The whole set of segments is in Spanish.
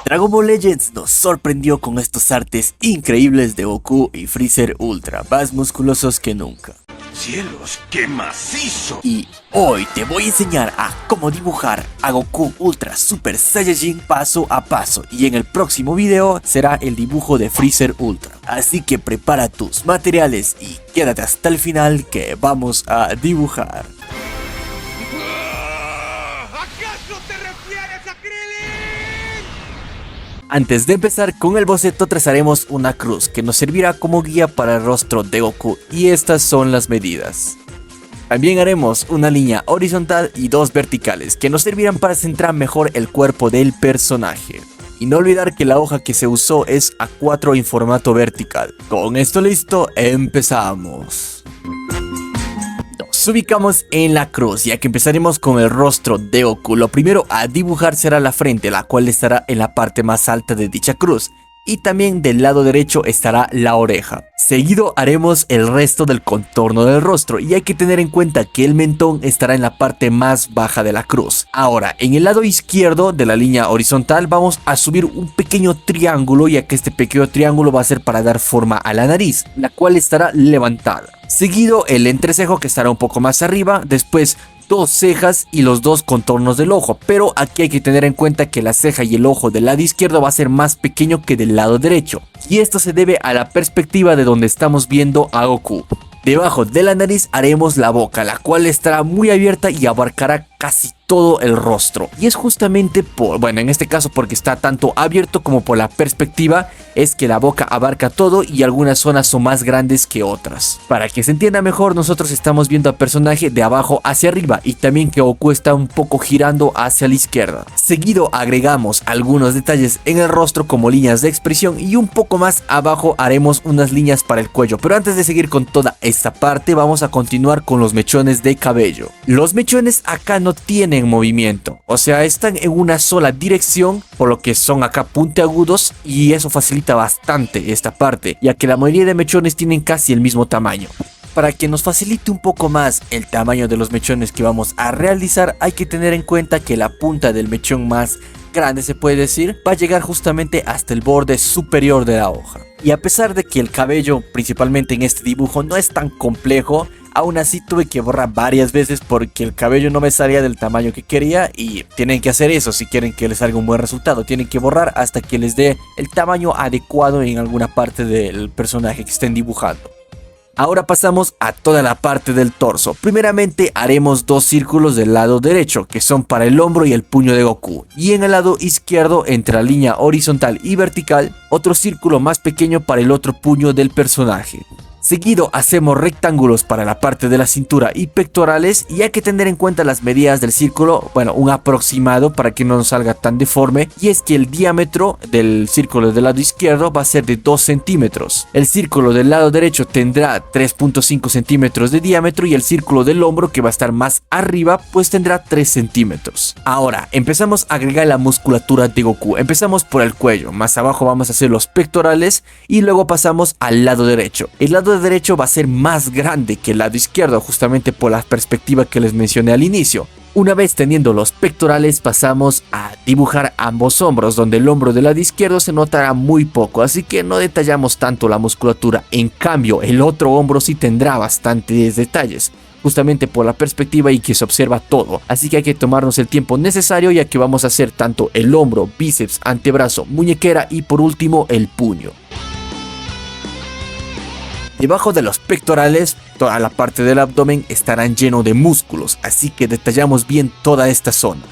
Dragon Ball Legends nos sorprendió con estos artes increíbles de Goku y Freezer Ultra, más musculosos que nunca. ¡Cielos, qué macizo! Y hoy te voy a enseñar a cómo dibujar a Goku Ultra Super Saiyajin paso a paso, y en el próximo video será el dibujo de Freezer Ultra. Así que prepara tus materiales y quédate hasta el final que vamos a dibujar. ¿Acaso te refieres a Krillin? Antes de empezar con el boceto, trazaremos una cruz que nos servirá como guía para el rostro de Goku, y estas son las medidas. También haremos una línea horizontal y dos verticales que nos servirán para centrar mejor el cuerpo del personaje. Y no olvidar que la hoja que se usó es A4 en formato vertical. Con esto listo, empezamos. Nos ubicamos en la cruz, ya que empezaremos con el rostro de Goku. Lo primero a dibujar será la frente, la cual estará en la parte más alta de dicha cruz. Y también del lado derecho estará la oreja. Seguido haremos el resto del contorno del rostro, y hay que tener en cuenta que el mentón estará en la parte más baja de la cruz. Ahora, en el lado izquierdo de la línea horizontal vamos a subir un pequeño triángulo, ya que este pequeño triángulo va a ser para dar forma a la nariz, la cual estará levantada. Seguido el entrecejo, que estará un poco más arriba, después dos cejas y los dos contornos del ojo, pero aquí hay que tener en cuenta que la ceja y el ojo del lado izquierdo va a ser más pequeño que del lado derecho, y esto se debe a la perspectiva de donde estamos viendo a Goku. Debajo de la nariz haremos la boca, la cual estará muy abierta y abarcará casi todo el rostro, y es justamente en este caso porque está tanto abierto como por la perspectiva, es que la boca abarca todo y algunas zonas son más grandes que otras. Para que se entienda mejor, nosotros estamos viendo al personaje de abajo hacia arriba, y también que Goku está un poco girando hacia la izquierda. Seguido agregamos algunos detalles en el rostro como líneas de expresión, y un poco más abajo haremos unas líneas para el cuello. Pero antes de seguir con toda esta parte, vamos a continuar con los mechones de cabello. Los mechones acá no tienen movimiento, o sea, están en una sola dirección, por lo que son acá puntiagudos, y eso facilita bastante esta parte, ya que la mayoría de mechones tienen casi el mismo tamaño. Para que nos facilite un poco más el tamaño de los mechones que vamos a realizar, hay que tener en cuenta que la punta del mechón más grande, se puede decir, va a llegar justamente hasta el borde superior de la hoja. Y a pesar de que el cabello, principalmente en este dibujo, no es tan complejo, aún así tuve que borrar varias veces porque el cabello no me salía del tamaño que quería, y tienen que hacer eso si quieren que les salga un buen resultado. Tienen que borrar hasta que les dé el tamaño adecuado en alguna parte del personaje que estén dibujando. Ahora pasamos a toda la parte del torso. Primeramente haremos dos círculos del lado derecho, que son para el hombro y el puño de Goku, y en el lado izquierdo, entre la línea horizontal y vertical, otro círculo más pequeño para el otro puño del personaje. Seguido hacemos rectángulos para la parte de la cintura y pectorales, y hay que tener en cuenta las medidas del círculo, un aproximado para que no nos salga tan deforme, y es que el diámetro del círculo del lado izquierdo va a ser de 2 centímetros. El círculo del lado derecho tendrá 3.5 centímetros de diámetro, y el círculo del hombro, que va a estar más arriba, pues tendrá 3 centímetros. Ahora empezamos a agregar la musculatura de Goku. Empezamos por el cuello, más abajo vamos a hacer los pectorales, y luego pasamos al lado derecho. El lado derecho va a ser más grande que el lado izquierdo, justamente por la perspectiva que les mencioné al inicio. Una vez teniendo los pectorales, pasamos a dibujar ambos hombros, donde el hombro del lado izquierdo se notará muy poco, así que no detallamos tanto la musculatura. En cambio, el otro hombro sí tendrá bastantes detalles, justamente por la perspectiva y que se observa todo, así que hay que tomarnos el tiempo necesario, ya que vamos a hacer tanto el hombro, bíceps, antebrazo, muñequera y por último el puño. Debajo de los pectorales, toda la parte del abdomen estarán lleno de músculos, así que detallamos bien toda esta zona.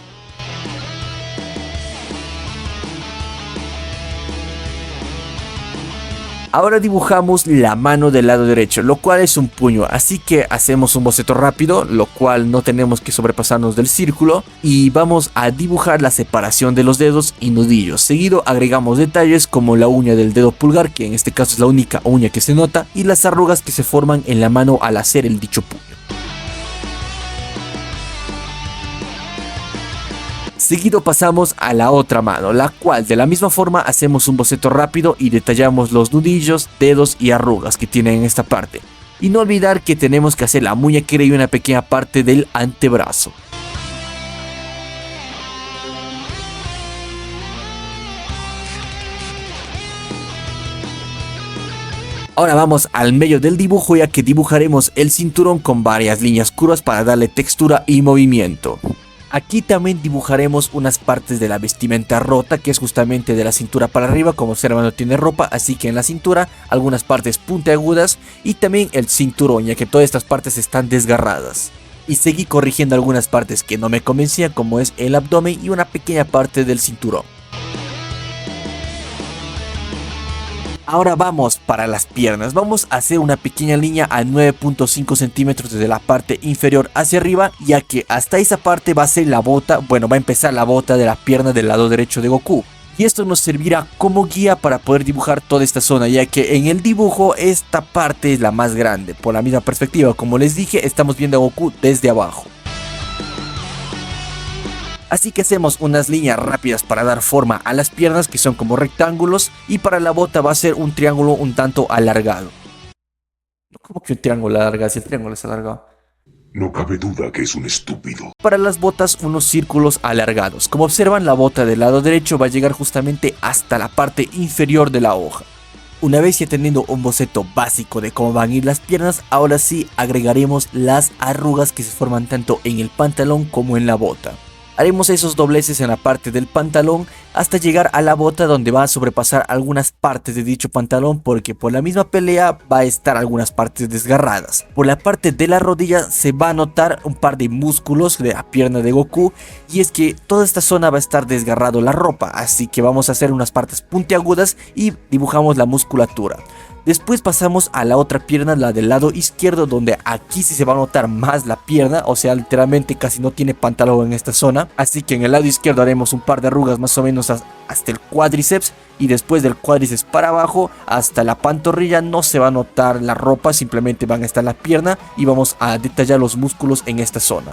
Ahora dibujamos la mano del lado derecho, lo cual es un puño, así que hacemos un boceto rápido, lo cual no tenemos que sobrepasarnos del círculo, y vamos a dibujar la separación de los dedos y nudillos. Seguido agregamos detalles como la uña del dedo pulgar, que en este caso es la única uña que se nota, y las arrugas que se forman en la mano al hacer el dicho puño. Seguido pasamos a la otra mano, la cual de la misma forma hacemos un boceto rápido y detallamos los nudillos, dedos y arrugas que tienen en esta parte. Y no olvidar que tenemos que hacer la muñequera y una pequeña parte del antebrazo. Ahora vamos al medio del dibujo, ya que dibujaremos el cinturón con varias líneas curvas para darle textura y movimiento. Aquí también dibujaremos unas partes de la vestimenta rota, que es justamente de la cintura para arriba. Como observan, no tiene ropa, así que en la cintura algunas partes puntiagudas y también el cinturón, ya que todas estas partes están desgarradas. Y seguí corrigiendo algunas partes que no me convencían, como es el abdomen y una pequeña parte del cinturón. Ahora vamos para las piernas. Vamos a hacer una pequeña línea a 9.5 centímetros desde la parte inferior hacia arriba, ya que hasta esa parte va a ser la bota, bueno, va a empezar la bota de la pierna del lado derecho de Goku. Y esto nos servirá como guía para poder dibujar toda esta zona, ya que en el dibujo esta parte es la más grande. Por la misma perspectiva, como les dije, estamos viendo a Goku desde abajo. Así que hacemos unas líneas rápidas para dar forma a las piernas, que son como rectángulos, y para la bota va a ser un triángulo un tanto alargado. ¿Cómo que un triángulo alargado? Si el triángulo es alargado. No cabe duda que es un estúpido. Para las botas, unos círculos alargados. Como observan, la bota del lado derecho va a llegar justamente hasta la parte inferior de la hoja. Una vez ya teniendo un boceto básico de cómo van a ir las piernas, ahora sí agregaremos las arrugas que se forman tanto en el pantalón como en la bota. Haremos esos dobleces en la parte del pantalón hasta llegar a la bota, donde va a sobrepasar algunas partes de dicho pantalón, porque por la misma pelea va a estar algunas partes desgarradas. Por la parte de la rodilla se va a notar un par de músculos de la pierna de Goku, y es que toda esta zona va a estar desgarrado la ropa, así que vamos a hacer unas partes puntiagudas y dibujamos la musculatura. Después pasamos a la otra pierna, la del lado izquierdo, donde aquí sí se va a notar más la pierna, o sea, literalmente casi no tiene pantalón en esta zona. Así que en el lado izquierdo haremos un par de arrugas más o menos hasta el cuádriceps, y después del cuádriceps para abajo hasta la pantorrilla no se va a notar la ropa, simplemente van a estar la pierna y vamos a detallar los músculos en esta zona.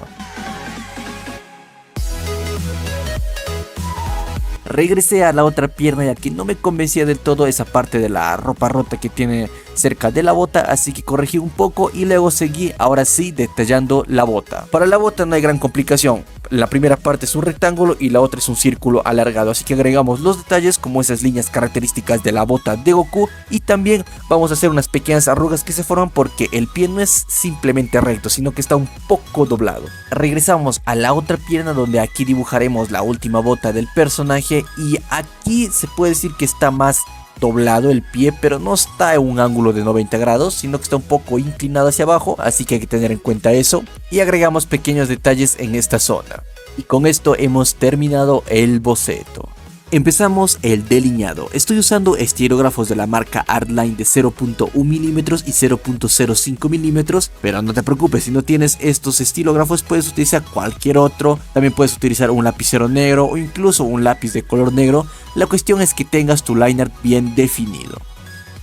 Regresé a la otra pierna, ya que no me convencía del todo esa parte de la ropa rota que tiene cerca de la bota, así que corregí un poco y luego seguí ahora sí detallando la bota. Para la bota no hay gran complicación, la primera parte es un rectángulo y la otra es un círculo alargado, así que agregamos los detalles como esas líneas características de la bota de Goku, y también vamos a hacer unas pequeñas arrugas que se forman porque el pie no es simplemente recto, sino que está un poco doblado. Regresamos a la otra pierna, donde aquí dibujaremos la última bota del personaje, y aquí se puede decir que está más doblado el pie, pero no está en un ángulo de 90 grados, sino que está un poco inclinado hacia abajo, así que hay que tener en cuenta eso, y agregamos pequeños detalles en esta zona. Y con esto hemos terminado el boceto. Empezamos el delineado. Estoy usando estilógrafos de la marca Artline de 0.1 mm y 0.05 mm, pero no te preocupes, si no tienes estos estilógrafos puedes utilizar cualquier otro. También puedes utilizar un lapicero negro o incluso un lápiz de color negro. La cuestión es que tengas tu line art bien definido.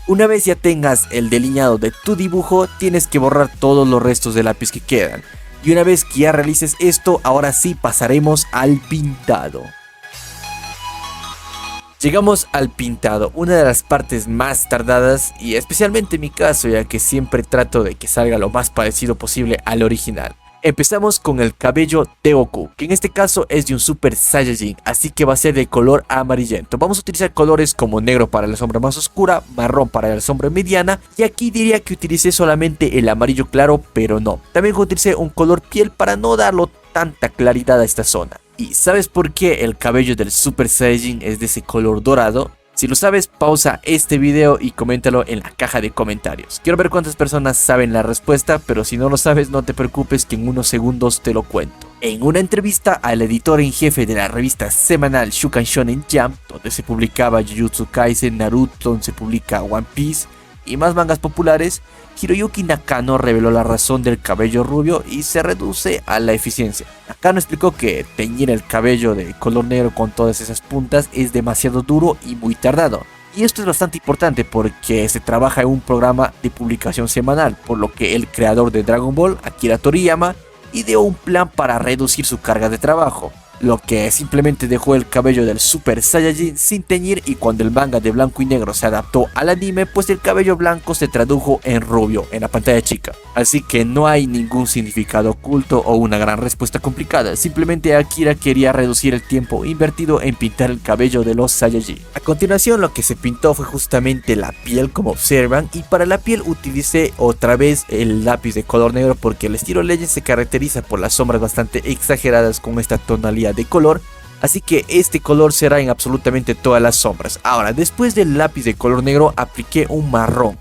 Una vez ya tengas el delineado de tu dibujo, tienes que borrar todos los restos de lápiz que quedan. Y una vez que ya realices esto, ahora sí pasaremos al pintado. Llegamos al pintado, una de las partes más tardadas, y especialmente en mi caso, ya que siempre trato de que salga lo más parecido posible al original. Empezamos con el cabello de Goku, que en este caso es de un Super Saiyajin, así que va a ser de color amarillento. Vamos a utilizar colores como negro para la sombra más oscura, marrón para la sombra mediana, y aquí diría que utilicé solamente el amarillo claro, pero no. También utilicé un color piel para no darlo tanta claridad a esta zona. ¿Y sabes por qué el cabello del Super Saiyajin es de ese color dorado? Si lo sabes, pausa este video y coméntalo en la caja de comentarios. Quiero ver cuántas personas saben la respuesta, pero si no lo sabes, no te preocupes que en unos segundos te lo cuento. En una entrevista al editor en jefe de la revista semanal Shukan Shonen Jump, donde se publicaba Jujutsu Kaisen, Naruto, donde se publica One Piece y más mangas populares, Hiroyuki Nakano reveló la razón del cabello rubio y se reduce a la eficiencia. Nakano explicó que teñir el cabello de color negro con todas esas puntas es demasiado duro y muy tardado. Y esto es bastante importante porque se trabaja en un programa de publicación semanal, por lo que el creador de Dragon Ball, Akira Toriyama, ideó un plan para reducir su carga de trabajo. lo que simplemente dejó el cabello del Super Saiyajin sin teñir, y cuando el manga de blanco y negro se adaptó al anime, pues el cabello blanco se tradujo en rubio en la pantalla chica. Así que no hay ningún significado oculto o una gran respuesta complicada, simplemente Akira quería reducir el tiempo invertido en pintar el cabello de los Saiyajin. A continuación lo que se pintó fue justamente la piel, como observan, y para la piel utilicé otra vez el lápiz de color negro porque el estilo Legend se caracteriza por las sombras bastante exageradas con esta tonalidad de color, así que este color será en absolutamente todas las sombras. Ahora, después del lápiz de color negro apliqué un marrón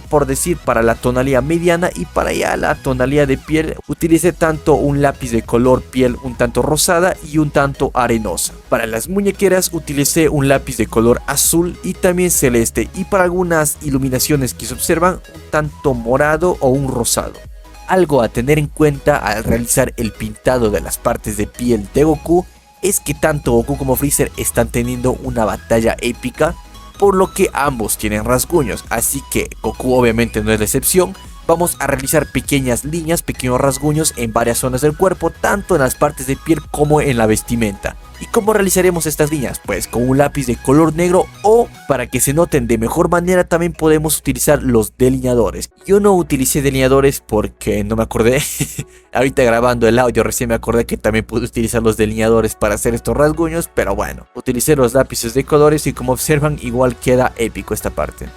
por decir para la tonalidad mediana, y para ya la tonalidad de piel utilicé tanto un lápiz de color piel un tanto rosada y un tanto arenosa. Para las muñequeras utilicé un lápiz de color azul y también celeste, y para algunas iluminaciones que se observan un tanto morado o un rosado. Algo a tener en cuenta al realizar el pintado de las partes de piel de Goku es que tanto Goku como Freezer están teniendo una batalla épica, por lo que ambos tienen rasguños, así que Goku obviamente no es la excepción. Vamos a realizar pequeñas líneas, pequeños rasguños en varias zonas del cuerpo, tanto en las partes de piel como en la vestimenta. ¿Y cómo realizaremos estas líneas? Pues con un lápiz de color negro, o para que se noten de mejor manera también podemos utilizar los delineadores. Yo no utilicé delineadores porque no me acordé. Ahorita grabando el audio recién me acordé que también pude utilizar los delineadores para hacer estos rasguños, pero bueno, utilicé los lápices de colores y como observan igual queda épico esta parte.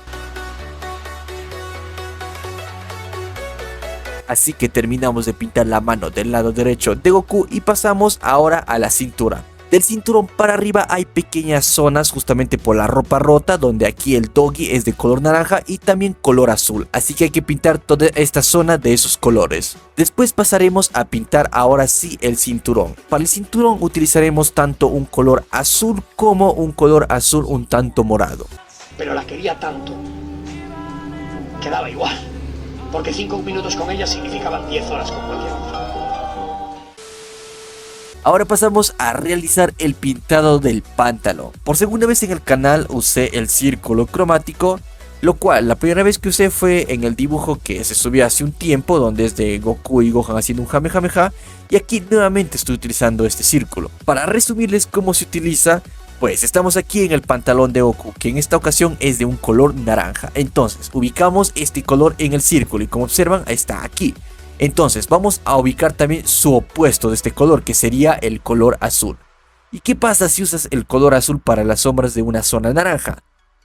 Así que terminamos de pintar la mano del lado derecho de Goku y pasamos ahora a la cintura. Del cinturón para arriba hay pequeñas zonas justamente por la ropa rota, donde aquí el doggy es de color naranja y también color azul, así que hay que pintar toda esta zona de esos colores. Después pasaremos a pintar ahora sí el cinturón. Para el cinturón utilizaremos tanto un color azul como un color azul un tanto morado. Pero la quería tanto que daba igual, porque 5 minutos con ella significaban 10 horas con cualquier otra. Ahora pasamos a realizar el pintado del pantalón. Por segunda vez en el canal usé el círculo cromático, lo cual la primera vez que usé fue en el dibujo que se subió hace un tiempo, donde es de Goku y Gohan haciendo un Kamehameha, y aquí nuevamente estoy utilizando este círculo. Para resumirles cómo se utiliza, pues estamos aquí en el pantalón de Goku, que en esta ocasión es de un color naranja. Entonces ubicamos este color en el círculo y como observan está aquí. Entonces vamos a ubicar también su opuesto de este color, que sería el color azul. ¿Y qué pasa si usas el color azul para las sombras de una zona naranja?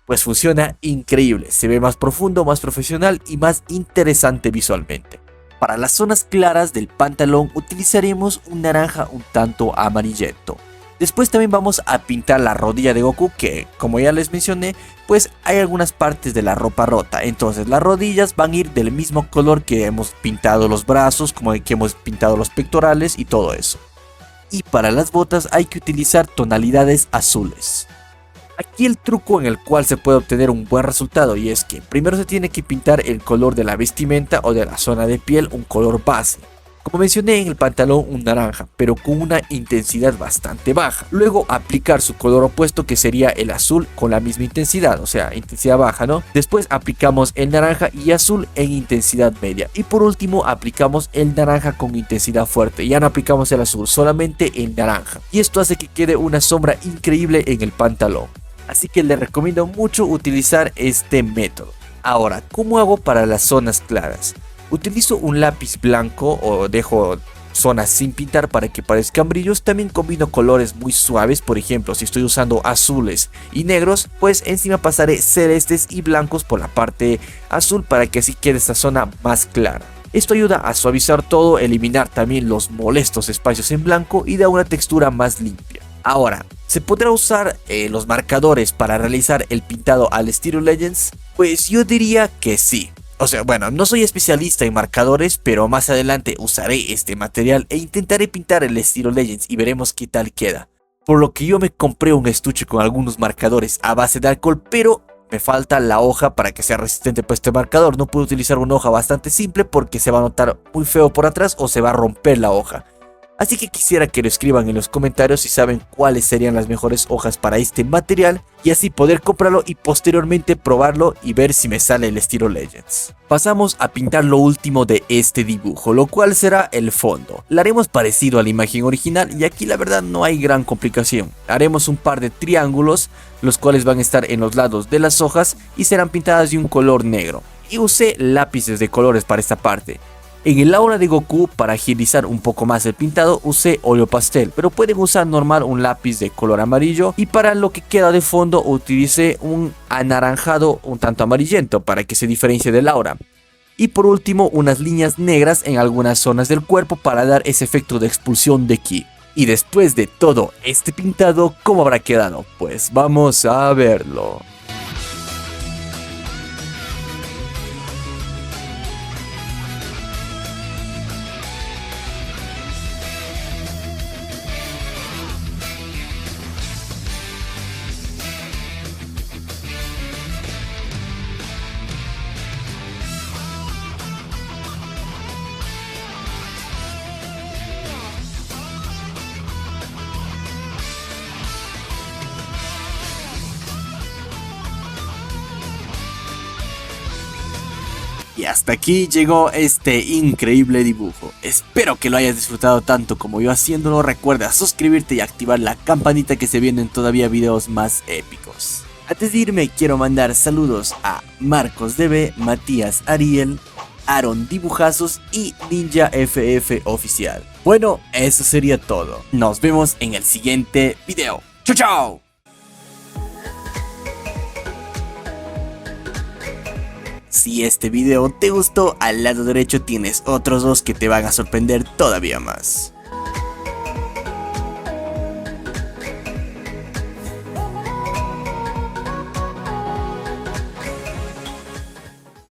Pues funciona increíble, se ve más profundo, más profesional y más interesante visualmente. Para las zonas claras del pantalón utilizaremos un naranja un tanto amarillento. Después también vamos a pintar la rodilla de Goku, que como ya les mencioné, pues hay algunas partes de la ropa rota. Entonces las rodillas van a ir del mismo color que hemos pintado los brazos, como que hemos pintado los pectorales y todo eso. Y para las botas hay que utilizar tonalidades azules. Aquí el truco en el cual se puede obtener un buen resultado, y es que primero se tiene que pintar el color de la vestimenta o de la zona de piel, un color base. Como mencioné, en el pantalón un naranja, pero con una intensidad bastante baja. Luego aplicar su color opuesto, que sería el azul, con la misma intensidad, o sea, intensidad baja, ¿no? Después aplicamos el naranja y azul en intensidad media. Y por último aplicamos el naranja con intensidad fuerte. Ya no aplicamos el azul, solamente el naranja. Y esto hace que quede una sombra increíble en el pantalón. Así que les recomiendo mucho utilizar este método. Ahora, ¿cómo hago para las zonas claras? Utilizo un lápiz blanco o dejo zonas sin pintar para que parezcan brillos. También combino colores muy suaves, por ejemplo si estoy usando azules y negros, pues encima pasaré celestes y blancos por la parte azul para que así quede esta zona más clara. Esto ayuda a suavizar todo, eliminar también los molestos espacios en blanco y da una textura más limpia. Ahora, ¿se podrá usar los marcadores para realizar el pintado al estilo Legends? Pues yo diría que sí. O sea, bueno, no soy especialista en marcadores, pero más adelante usaré este material e intentaré pintar el estilo Legends y veremos qué tal queda. Por lo que yo me compré un estuche con algunos marcadores a base de alcohol, pero me falta la hoja para que sea resistente para este marcador. No puedo utilizar una hoja bastante simple porque se va a notar muy feo por atrás o se va a romper la hoja. Así que quisiera que lo escriban en los comentarios si saben cuáles serían las mejores hojas para este material y así poder comprarlo y posteriormente probarlo y ver si me sale el estilo Legends. Pasamos a pintar lo último de este dibujo, lo cual será el fondo. Lo haremos parecido a la imagen original y aquí la verdad no hay gran complicación. Haremos un par de triángulos, los cuales van a estar en los lados de las hojas y serán pintadas de un color negro. Y usé lápices de colores para esta parte. En el aura de Goku, para agilizar un poco más el pintado, usé óleo pastel, pero pueden usar normal un lápiz de color amarillo, y para lo que queda de fondo utilicé un anaranjado un tanto amarillento para que se diferencie del aura. Y por último unas líneas negras en algunas zonas del cuerpo para dar ese efecto de expulsión de ki. Y después de todo este pintado, ¿cómo habrá quedado? Pues vamos a verlo. Y hasta aquí llegó este increíble dibujo. Espero que lo hayas disfrutado tanto como yo haciéndolo. Recuerda suscribirte y activar la campanita que se vienen todavía videos más épicos. Antes de irme quiero mandar saludos a Marcos DB, Matías Ariel, Aaron Dibujazos y Ninja FF Oficial. Bueno, eso sería todo. Nos vemos en el siguiente video. ¡Chao, chao! Si este video te gustó, al lado derecho tienes otros dos que te van a sorprender todavía más.